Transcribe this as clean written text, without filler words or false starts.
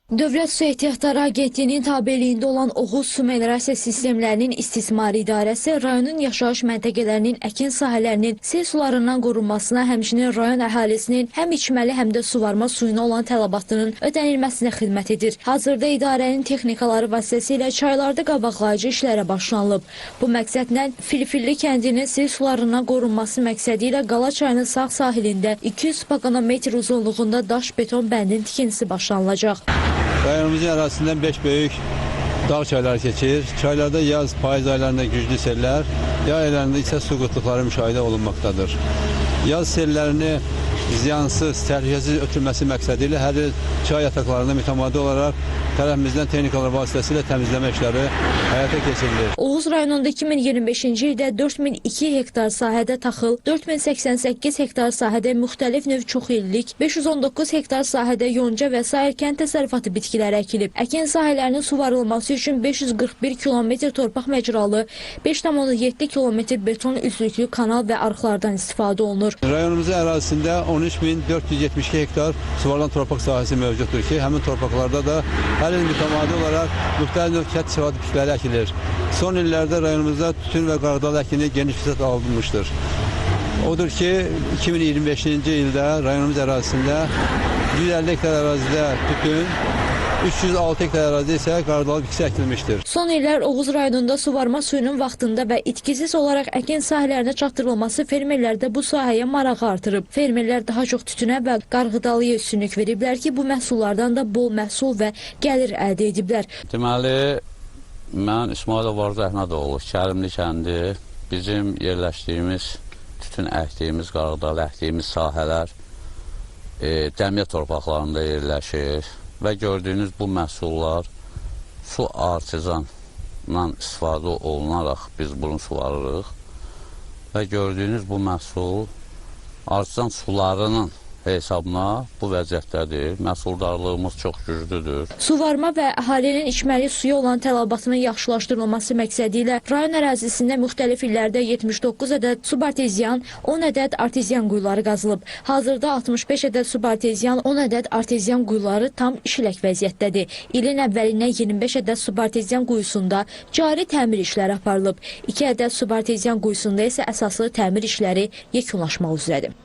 Dövlət Su Ehtiyatları Agentliyinin tabeliyində olan Oğuz Su Meliorasiya Sistemlərinin İstismarı İdarəsi rayonun yaşayış məntəqələrinin əkin sahələrinin sel sularından qorunmasına, həmçinin rayon əhalisinin həm içməli, həm də suvarma suyuna olan tələbatının ödənilməsinə xidmət edir. Hazırda idarənin texnikaları vasitəsilə çaylarda qabaqlayıcı işlərə başlanılıb. Bu məqsədlə Filifilli kəndinin sel sularından qorunması məqsədi ilə Qala çayının sağ sahilində 200 paqanometr uzunluğunda daş beton bəndin tikintisi başlanılacaq. Rayonumuzun ərazisindən 5 böyük dağ çayları keçir. Çaylarda yaz, payız aylarında güclü seller, yay aylarında isə su qıtlıqları müşahidə olunmaqdadır. Yaz sellərini ziyansız, təhlükəsiz ötürülməsi məqsədilə hər il çay yataqlarında mütəmadi olaraq tərəfimizdən texnikalar vasitəsilə təmizləmə işləri həyata keçirilir. Oğuz rayonunda 2025-ci ildə 4002 hektar sahədə taxıl, 4088 hektar sahədə müxtəlif növ çoxillik, 519 hektar sahədə yonca və sair kənd təsərrüfatı bitkiləri əkilib. Əkin sahələrinin suvarılması üçün 541 kilometr torpaq məcralı, 5,7 kilometr beton üzlüklü kanal və arxlardan istifadə olunur. Rayonumuzun ərazisində 13.472 hektar suvarılan torpaq sahəsi mövcuddur ki, həmin torpaqlarda da hər il mütəmadi olaraq müxtəlif növ kənd təsərrüfatı bitkiləri əkilir. Son illərdə rayonumuzda tütün və qarğıdalı əkini geniş fürsət alınmışdır. Odur ki, 2025-ci ildə rayonumuz ərazisində 150 hektar ərazidə tütün, 306 hektar ərazi isə qarğıdalı bitkisi əkilmişdir. Son illər Oğuz rayonunda suvarma suyunun vaxtında və itkisiz olaraq əkin sahələrinə çatdırılması fermerlərdə bu sahəyə marağı artırıb. Fermerlər daha çox tütünə və qarğıdalıya üstünlük veriblər ki, bu məhsullardan da bol məhsul və gəlir əldə ediblər. Deməli, mən İsmailov Arzu Əhmədoğlu, Kərimli kəndi, bizim yerləşdiyimiz, tütün əkdiyimiz, qarğıdalı əkdiyimiz sahələr dəmiyə torpaqlarında yerləşir. Və gördüyünüz bu məhsullar su artizandan istifadə olunaraq biz bunu suvarırıq. Və gördüyünüz bu məhsul artizan sularının hesabına bu vəziyyətdədir. Məhsuldarlığımız çox güclüdür. Suvarma və əhalinin içməli suya olan tələbatının yaxşılaşdırılması məqsədi ilə rayon ərazisində müxtəlif illərdə 79 ədəd subarteziyan, 10 ədəd arteziyan quyuları qazılıb. Hazırda 65 ədəd subarteziyan, 10 ədəd arteziyan quyuları tam işlək vəziyyətdədir. İlin əvvəlindən 25 ədəd subarteziyan quyusunda cari təmir işləri aparılıb. 2 ədəd subarteziyan quyusunda isə əsaslı təmir işləri yekunlaşmaq üzrədir.